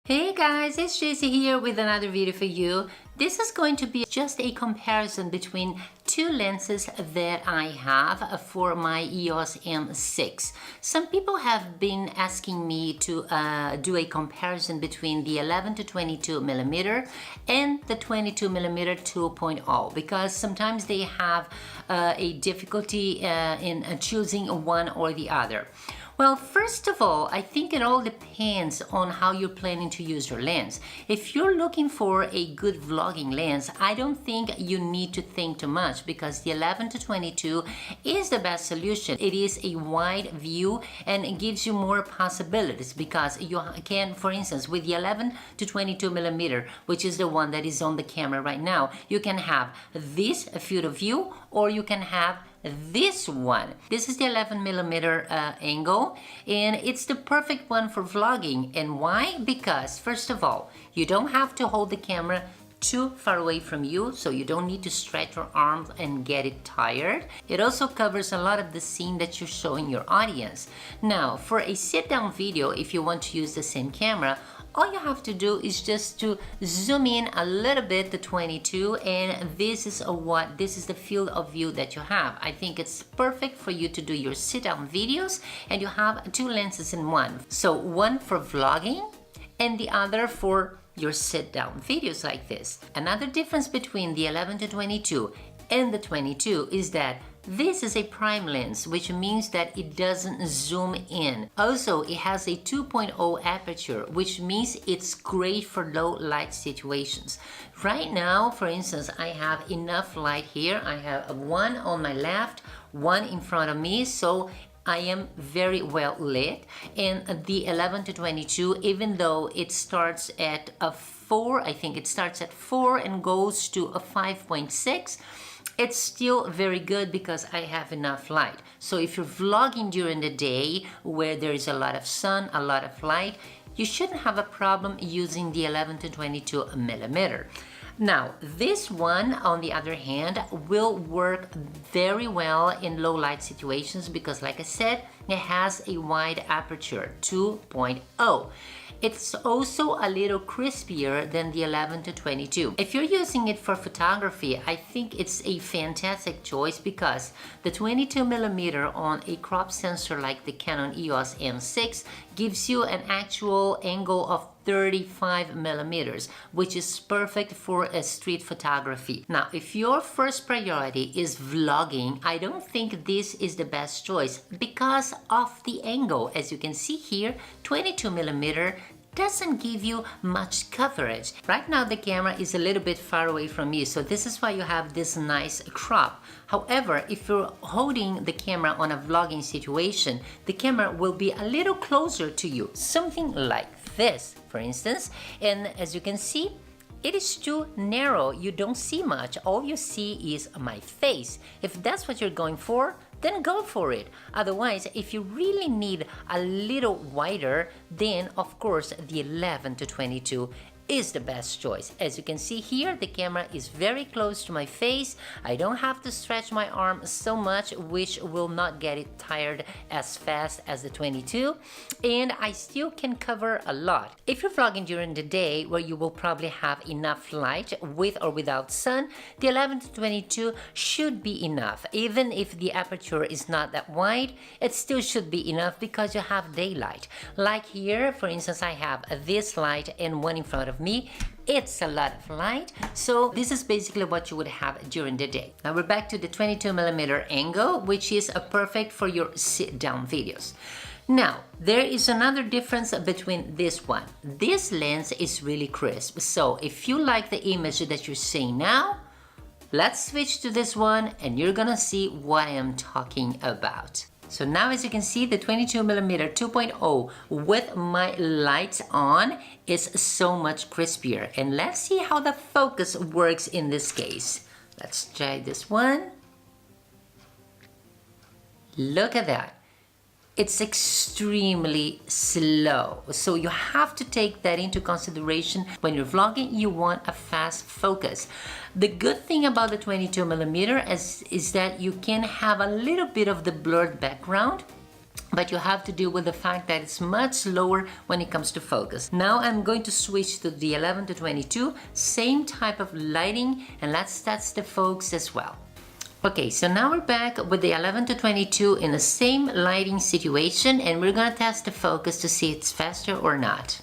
Hey guys, it's Jessie here with another video for you. This is going to be just a comparison between two lenses that I have for my EOS M6. Some people have been asking me to do a comparison between the 11 to 22 millimeter and the 22 millimeter 2.0 because sometimes they have a difficulty in choosing one or the other. Well, first of all, I think it all depends on how you're planning to use your lens. If you're looking for a good vlogging lens, I don't think you need to think too much because the 11 to 22 is the best solution. It is a wide view and it gives you more possibilities because you can, for instance, with the 11 to 22 millimeter, which is the one that is on the camera right now, you can have this field of view or you can have this one. This is the 11 millimeter angle and it's the perfect one for vlogging. And why? Because first of all, you don't have to hold the camera too far away from you, so you don't need to stretch your arms and get it tired. It also covers a lot of the scene that you're showing your audience. Now, for a sit-down video, if you want to use the same camera, all you have to do is just to zoom in a little bit to 22 and this is the field of view that you have. I think it's perfect for you to do your sit-down videos and you have two lenses in one. So one for vlogging and the other for your sit-down videos like this. Another difference between the 11 to 22 and the 22 is that this is a prime lens, which means that it doesn't zoom in. Also, it has a 2.0 aperture, which means it's great for low light situations. Right now, for instance, I have enough light here. I have one on my left, one in front of me, so I am very well lit. And the 11 to 22, even though it starts at a 4, I think it starts at 4 and goes to a 5.6, it's still very good because I have enough light. So if you're vlogging during the day where there is a lot of sun, a lot of light, you shouldn't have a problem using the 11 to 22 millimeter. Now, this one, on the other hand, will work very well in low light situations because, like I said, it has a wide aperture, 2.0. It's also a little crispier than the 11 to 22. If you're using it for photography, I think it's a fantastic choice because the 22 millimeter on a crop sensor like the Canon EOS M6 gives you an actual angle of 35 millimeters, which is perfect for a street photography. Now, if your first priority is vlogging, I don't think this is the best choice because of the angle. As you can see here, 22 millimeter doesn't give you much coverage. Right now the camera is a little bit far away from you, so this is why you have this nice crop. However, if you're holding the camera on a vlogging situation, the camera will be a little closer to you, something like this, for instance. And as you can see, it is too narrow. You don't see much. All you see is my face. If that's what you're going for, then go for it. Otherwise, if you really need a little wider, then of course the 11 to 22 is the best choice. As you can see here, the camera is very close to my face. I don't have to stretch my arm so much, which will not get it tired as fast as the 22. And I still can cover a lot. If you're vlogging during the day where you will probably have enough light with or without sun, the 11 to 22 should be enough. Even if the aperture is not that wide, it still should be enough because you have daylight. Like here, for instance, I have this light and one in front of me. It's a lot of light, so this is basically what you would have during the day. Now we're back to the 22 millimeter angle, which is perfect for your sit-down videos. Now, there is another difference between this one. This lens is really crisp, so if you like the image that you're seeing now, let's switch to this one and you're gonna see what I am talking about. So now, as you can see, the 22 millimeter 2.0 with my lights on is so much crispier. And let's see how the focus works in this case. Let's try this one. Look at that. It's extremely slow. So you have to take that into consideration. When you're vlogging, you want a fast focus. The good thing about the 22 millimeter is that you can have a little bit of the blurred background but you have to deal with the fact that it's much lower when it comes to focus. Now I'm going to switch to the 11 to 22, same type of lighting, and let's test the focus as well. Okay, so now we're back with the 11 to 22 in the same lighting situation, and we're gonna test the focus to see if it's faster or not.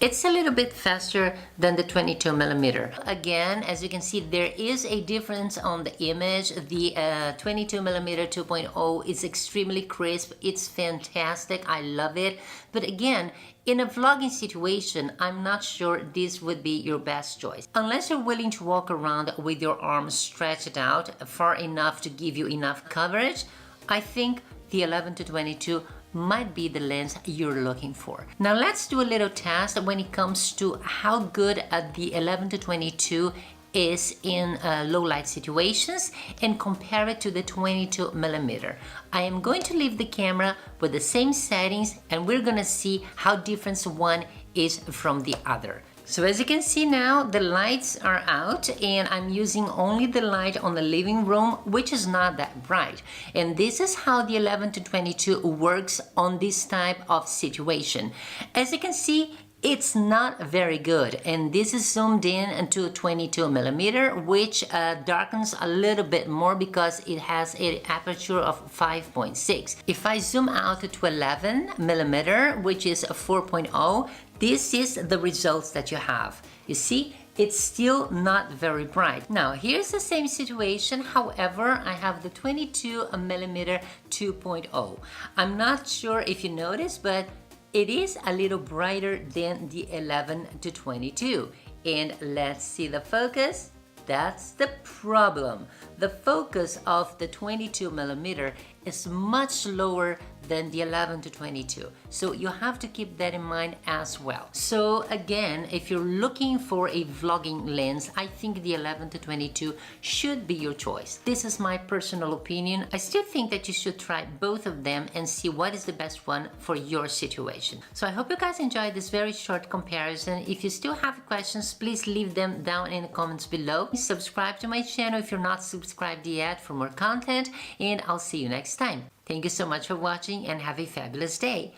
It's a little bit faster than the 22mm. Again, as you can see, there is a difference on the image. The 22mm 2.0 is extremely crisp. It's fantastic. I love it. But again, in a vlogging situation, I'm not sure this would be your best choice. Unless you're willing to walk around with your arms stretched out far enough to give you enough coverage, I think the 11 to 22 might be the lens you're looking for. Now let's do a little test when it comes to how good the 11 to 22 is in low light situations and compare it to the 22mm. I am going to leave the camera with the same settings and we're gonna see how different one is from the other. So as you can see now, the lights are out and I'm using only the light on the living room, which is not that bright. And this is how the 11 to 22 works on this type of situation. As you can see, it's not very good, and this is zoomed in to 22mm, which darkens a little bit more because it has an aperture of 5.6. If I zoom out to 11mm, which is a 4.0, this is the results that you have. You see, it's still not very bright. Now, here's the same situation. However, I have the 22mm 2.0. I'm not sure if you noticed, but it is a little brighter than the 11 to 22. And let's see the focus. That's the problem. The focus of the 22mm is much lower than the 11 to 22. So you have to keep that in mind as well. So again, if you're looking for a vlogging lens, I think the 11 to 22 should be your choice. This is my personal opinion. I still think that you should try both of them and see what is the best one for your situation. So I hope you guys enjoyed this very short comparison. If you still have questions, please leave them down in the comments below. Subscribe to my channel if you're not subscribed yet for more content, and I'll see you next time. Thank you so much for watching and have a fabulous day.